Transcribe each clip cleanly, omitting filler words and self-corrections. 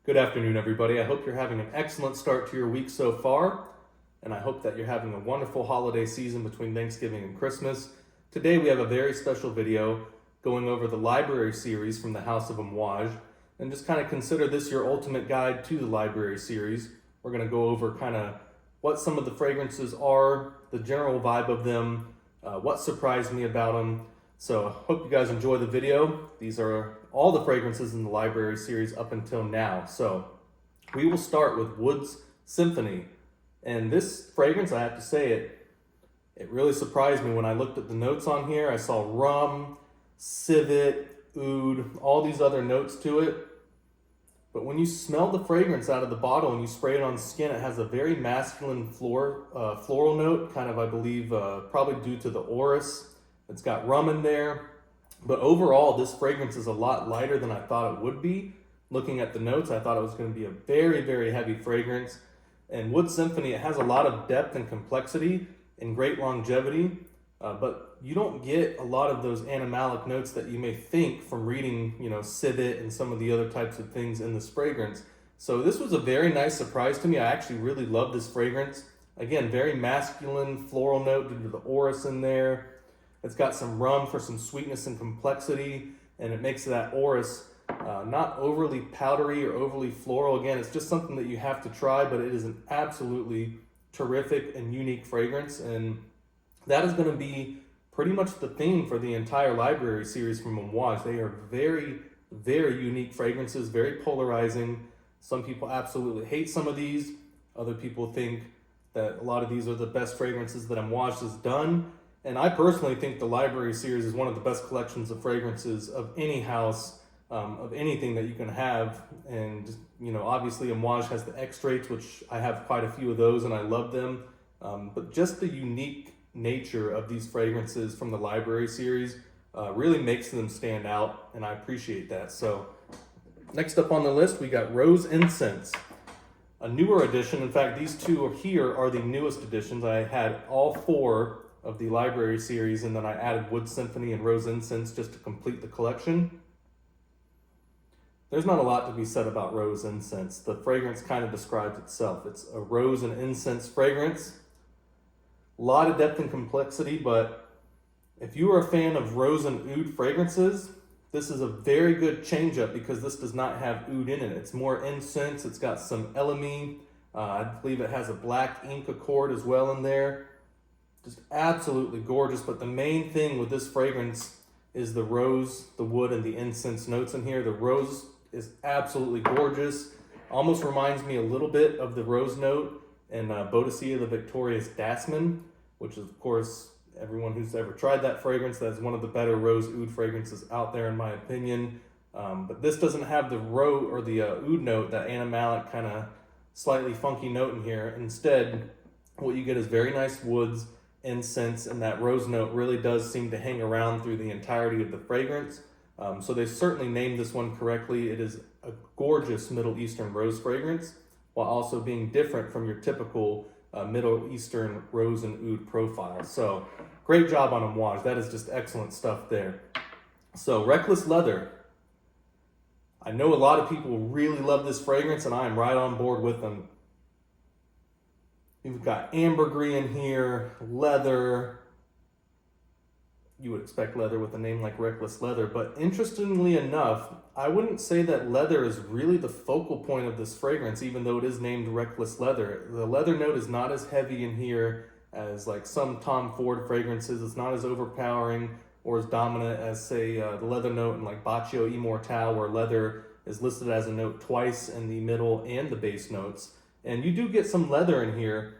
Good afternoon, everybody. I hope you're having an excellent start to your week so far, and I hope that you're having a wonderful holiday season between Thanksgiving and Christmas. Today we have a very special video going over the library series from the House of Amouage, and just kind of consider this your ultimate guide to the library series. We're going to go over kind of what some of the fragrances are, the general vibe of them, what surprised me about them. So hope you guys enjoy the video. These are all the fragrances in the library series up until now. So we will start with Wood's Symphony. And this fragrance, I have to say, it really surprised me when I looked at the notes on here. I saw rum, civet, oud, all these other notes to it. But when you smell the fragrance out of the bottle and you spray it on skin, it has a very masculine floral note, kind of, I believe, probably due to the orris. It's got rum in there. But overall, this fragrance is a lot lighter than I thought it would be. Looking at the notes, I thought it was going to be a very, very heavy fragrance. And Wood Symphony, it has a lot of depth and complexity and great longevity. But you don't get a lot of those animalic notes that you may think from reading, civet and some of the other types of things in this fragrance. So this was a very nice surprise to me. I actually really love this fragrance. Again, very masculine floral note due to the orris in there. It's got some rum for some sweetness and complexity, and it makes that orris not overly powdery or overly floral. Again, it's just something that you have to try, but it is an absolutely terrific and unique fragrance, and that is going to be pretty much the theme for the entire library series from Amouage. They are very, very unique fragrances, very polarizing. Some people absolutely hate some of these. Other people think that a lot of these are the best fragrances that Amouage has done. And I personally think the library series is one of the best collections of fragrances of any house, of anything that you can have. And, obviously Amouage has the extracts, which I have quite a few of those and I love them. But just the unique nature of these fragrances from the library series really makes them stand out, and I appreciate that. So next up on the list, we got Rose Incense, a newer edition. In fact, these two here are the newest editions. I had all four of the library series, and then I added Wood Symphony and Rose Incense just to complete the collection. There's not a lot to be said about Rose Incense. The fragrance kind of describes itself. It's a rose and incense fragrance. A lot of depth and complexity, but if you are a fan of rose and oud fragrances, this is a very good change up because this does not have oud in it. It's more incense. It's got some elemi. I believe it has a black ink accord as well in there. Just absolutely gorgeous, but the main thing with this fragrance is the rose, the wood, and the incense notes in here. The rose is absolutely gorgeous. Almost reminds me a little bit of the rose note in Boadicea the Victorious Dassman, which is, of course, everyone who's ever tried that fragrance, that's one of the better rose oud fragrances out there in my opinion. But this doesn't have the rose or the oud note, that animalic kind of slightly funky note in here. Instead, what you get is very nice woods, incense, and that rose note really does seem to hang around through the entirety of the fragrance. So they certainly named this one correctly. It is a gorgeous Middle Eastern rose fragrance, while also being different from your typical Middle Eastern rose and oud profile. So great job on Amouage. That is just excellent stuff there. So Reckless Leather. I know a lot of people really love this fragrance, and I am right on board with them. You've got ambergris in here, leather. You would expect leather with a name like Reckless Leather, but interestingly enough, I wouldn't say that leather is really the focal point of this fragrance, even though it is named Reckless Leather. The leather note is not as heavy in here as like some Tom Ford fragrances. It's not as overpowering or as dominant as, say, the leather note in like Bacio Immortale, where leather is listed as a note twice in the middle and the base notes. And you do get some leather in here,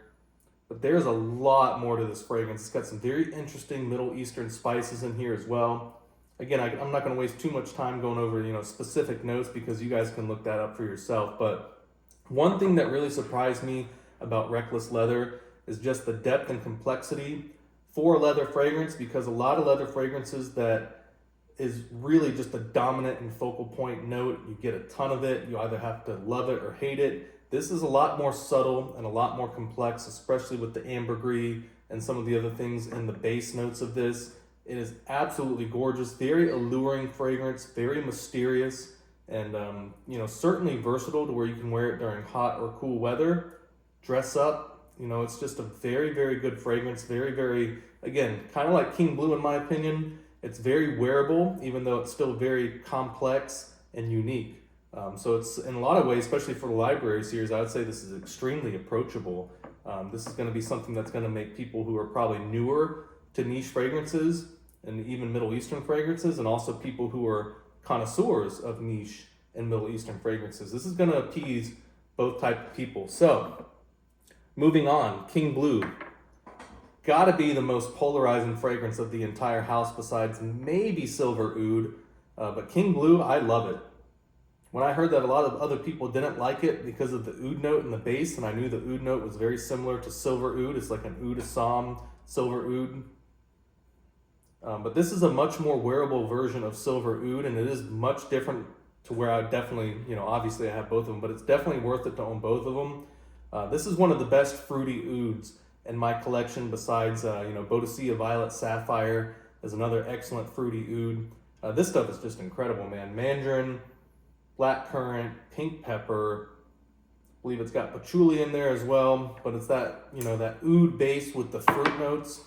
but there's a lot more to this fragrance. It's got some very interesting Middle Eastern spices in here as well. Again, I'm not going to waste too much time going over, specific notes because you guys can look that up for yourself. But one thing that really surprised me about Reckless Leather is just the depth and complexity for a leather fragrance, because a lot of leather fragrances that is really just a dominant and focal point note. You get a ton of it. You either have to love it or hate it. This is a lot more subtle and a lot more complex, especially with the ambergris and some of the other things in the base notes of this. It is absolutely gorgeous, very alluring fragrance, very mysterious. and certainly versatile to where you can wear it during hot or cool weather, dress up. It's just a very, very good fragrance. Very, very, again, kind of like King Blue in my opinion. It's very wearable, even though it's still very complex and unique. So it's, in a lot of ways, especially for the library series, I would say this is extremely approachable. This is going to be something that's going to make people who are probably newer to niche fragrances and even Middle Eastern fragrances, and also people who are connoisseurs of niche and Middle Eastern fragrances. This is going to appease both types of people. So, moving on, King Blue. Gotta be the most polarizing fragrance of the entire house besides maybe Silver Oud. But King Blue, I love it. When I heard that a lot of other people didn't like it because of the oud note in the base, and I knew the oud note was very similar to Silver Oud. It's like an Oud Assam, Silver Oud. But this is a much more wearable version of Silver Oud, and it is much different to where I definitely, obviously I have both of them, but it's definitely worth it to own both of them. This is one of the best fruity ouds in my collection besides, Boadicea Violet Sapphire is another excellent fruity oud. This stuff is just incredible, man. Mandarin, blackcurrant, pink pepper, I believe it's got patchouli in there as well, but it's that, that oud base with the fruit notes.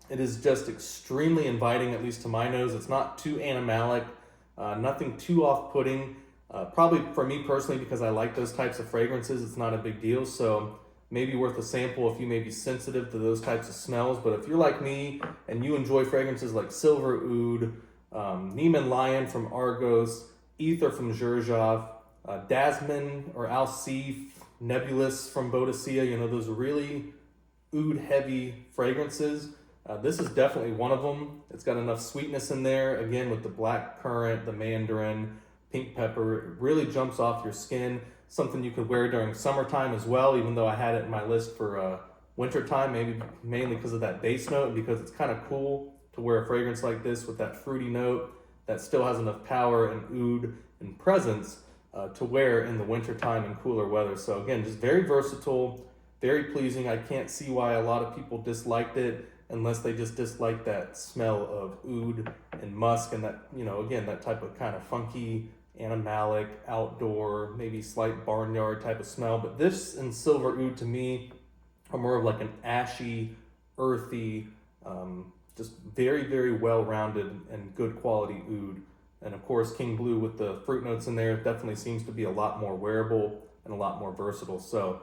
It is just extremely inviting, at least to my nose. It's not too animalic, nothing too off-putting. Probably for me personally, because I like those types of fragrances, it's not a big deal. So maybe worth a sample if you may be sensitive to those types of smells. But if you're like me and you enjoy fragrances like Silver Oud, Neiman Lion from Argos, Ether from Xerjoff, Dasmin or Alcif, Nebulous from Boadicea, those really oud-heavy fragrances. This is definitely one of them. It's got enough sweetness in there, again, with the blackcurrant, the mandarin, pink pepper. It really jumps off your skin. Something you could wear during summertime as well, even though I had it in my list for wintertime, maybe mainly because of that base note, because it's kind of cool to wear a fragrance like this with that fruity note that still has enough power and oud and presence to wear in the wintertime and cooler weather. So again, just very versatile, very pleasing. I can't see why a lot of people disliked it unless they just dislike that smell of oud and musk and that, again, that type of kind of funky, animalic, outdoor, maybe slight barnyard type of smell. But this and Silver Oud to me are more of like an ashy, earthy, just very, very well-rounded and good quality oud. And of course, King Blue with the fruit notes in there definitely seems to be a lot more wearable and a lot more versatile. So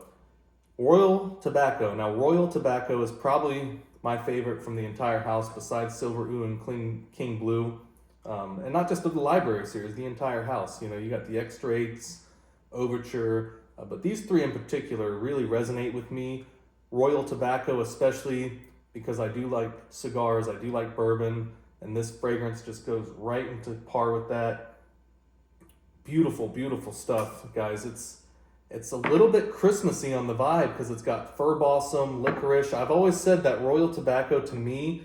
Royal Tobacco. Now, Royal Tobacco is probably my favorite from the entire house besides Silver Oud and King Blue. And not just of the library series, the entire house. You got the Extra-8s, Overture, but these three in particular really resonate with me. Royal Tobacco especially, because I do like cigars, I do like bourbon, and this fragrance just goes right into par with that. Beautiful, beautiful stuff, guys. It's a little bit Christmassy on the vibe because it's got fir balsam, licorice. I've always said that Royal Tobacco, to me,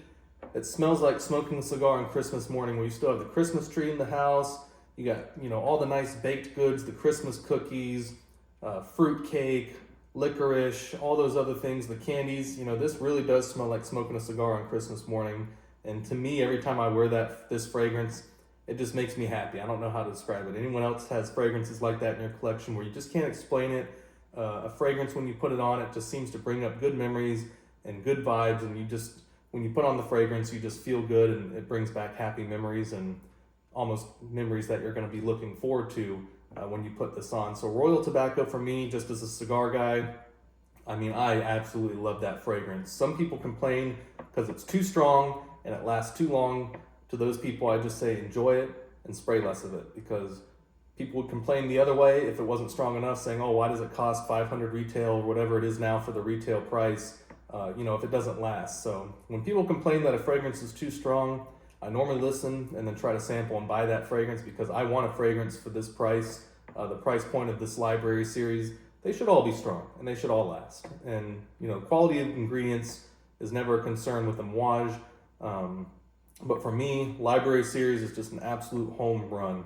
it smells like smoking a cigar on Christmas morning where you still have the Christmas tree in the house. You got, all the nice baked goods, the Christmas cookies, fruit cake, licorice, all those other things, the candies. This really does smell like smoking a cigar on Christmas morning. And to me, every time I wear this fragrance, it just makes me happy. I don't know how to describe it. Anyone else has fragrances like that in your collection where you just can't explain it? A fragrance, when you put it on, it just seems to bring up good memories and good vibes. And when you put on the fragrance, you just feel good and it brings back happy memories and almost memories that you're going to be looking forward to when you put this on. So Royal Tobacco for me, just as a cigar guy, I absolutely love that fragrance. Some people complain because it's too strong and it lasts too long. To those people, I just say enjoy it and spray less of it, because people would complain the other way if it wasn't strong enough, saying, oh, why does it cost $500 retail or whatever it is now for the retail price, if it doesn't last. So when people complain that a fragrance is too strong, I normally listen and then try to sample and buy that fragrance, because I want a fragrance for this price, the price point of this library series. They should all be strong and they should all last. And, quality of ingredients is never a concern with Amouage. But for me, library series is just an absolute home run.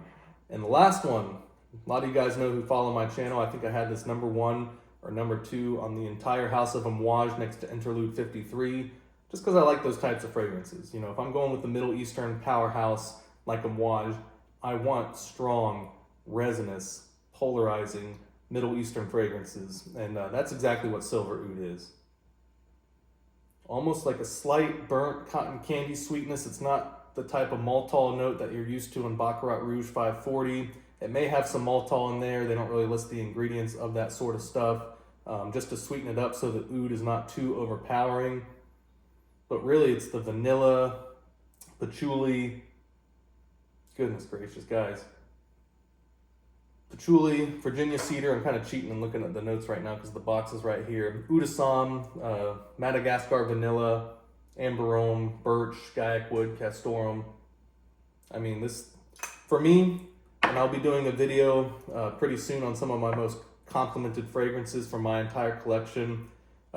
And the last one, a lot of you guys know who follow my channel, I think I had this number 1 or number 2 on the entire House of Amouage next to Interlude 53, just because I like those types of fragrances. If I'm going with the Middle Eastern powerhouse like Amouage, I want strong, resinous, polarizing Middle Eastern fragrances. And that's exactly what Silver Oud is. Almost like a slight burnt cotton candy sweetness. It's not the type of maltol note that you're used to in Baccarat Rouge 540. It may have some maltol in there. They don't really list the ingredients of that sort of stuff, just to sweeten it up so the oud is not too overpowering. But really it's the vanilla, patchouli, goodness gracious, guys. Patchouli, Virginia cedar. I'm kind of cheating and looking at the notes right now because the box is right here. Oud Assam, Madagascar vanilla, amberome, birch, gaiac wood, castoreum. I mean, this, for me, and I'll be doing a video pretty soon on some of my most complimented fragrances from my entire collection.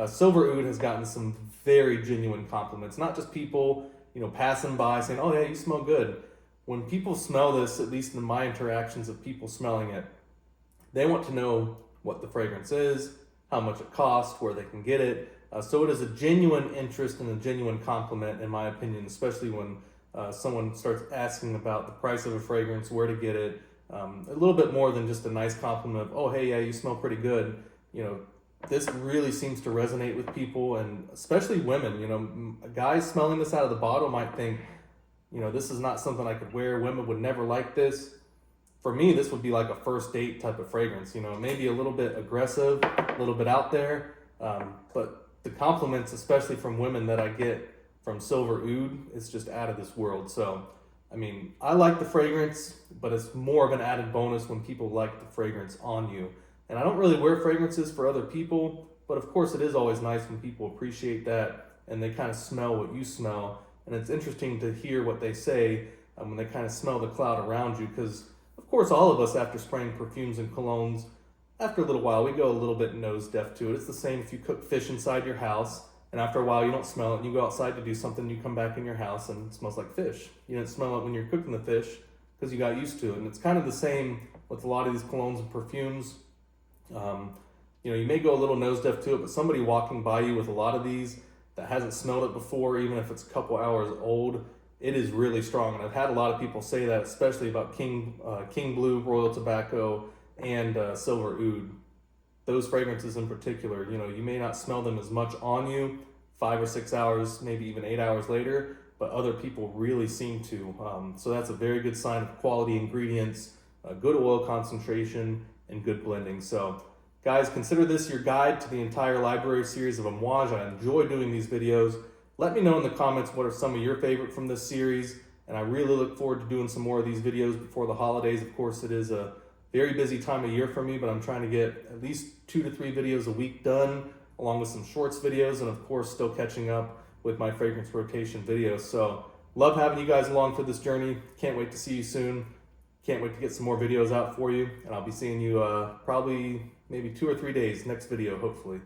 Silver Oud has gotten some very genuine compliments. Not just people, passing by saying, "Oh yeah, you smell good." When people smell this, at least in my interactions of people smelling it, they want to know what the fragrance is, how much it costs, where they can get it. So it is a genuine interest and a genuine compliment, in my opinion, especially when someone starts asking about the price of a fragrance, where to get it. A little bit more than just a nice compliment of, "Oh, hey, yeah, you smell pretty good." This really seems to resonate with people, and especially women. Guys smelling this out of the bottle might think, this is not something I could wear. Women would never like this. For me, this would be like a first date type of fragrance. Maybe a little bit aggressive, a little bit out there. But the compliments, especially from women that I get from Silver Oud, is just out of this world. So, I like the fragrance, but it's more of an added bonus when people like the fragrance on you. And I don't really wear fragrances for other people, but of course it is always nice when people appreciate that and they kind of smell what you smell. And it's interesting to hear what they say when they kind of smell the cloud around you, because of course all of us, after spraying perfumes and colognes, after a little while we go a little bit nose deaf to it. It's the same if you cook fish inside your house, and after a while you don't smell it, and you go outside to do something, you come back in your house and it smells like fish. You didn't smell it when you're cooking the fish because you got used to it. And it's kind of the same with a lot of these colognes and perfumes. You may go a little nose deaf to it, but somebody walking by you with a lot of these that hasn't smelled it before, even if it's a couple hours old, it is really strong. And I've had a lot of people say that, especially about King Blue, Royal Tobacco, and Silver Oud. Those fragrances in particular, you may not smell them as much on you 5 or 6 hours, maybe even 8 hours later, but other people really seem to. So that's a very good sign of quality ingredients, good oil concentration, and good blending. So guys, consider this your guide to the entire library series of Amouage. I enjoy doing these videos. Let me know in the comments what are some of your favorite from this series, and I really look forward to doing some more of these videos before the holidays. Of course, it is a very busy time of year for me, but I'm trying to get at least 2 to 3 videos a week done, along with some shorts videos, and of course still catching up with my fragrance rotation videos. So love having you guys along for this journey. Can't wait to see you soon. Can't wait to get some more videos out for you, and I'll be seeing you probably maybe 2 or 3 days next video, hopefully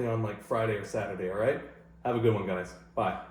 on like Friday or Saturday. All right, have a good one, guys. Bye.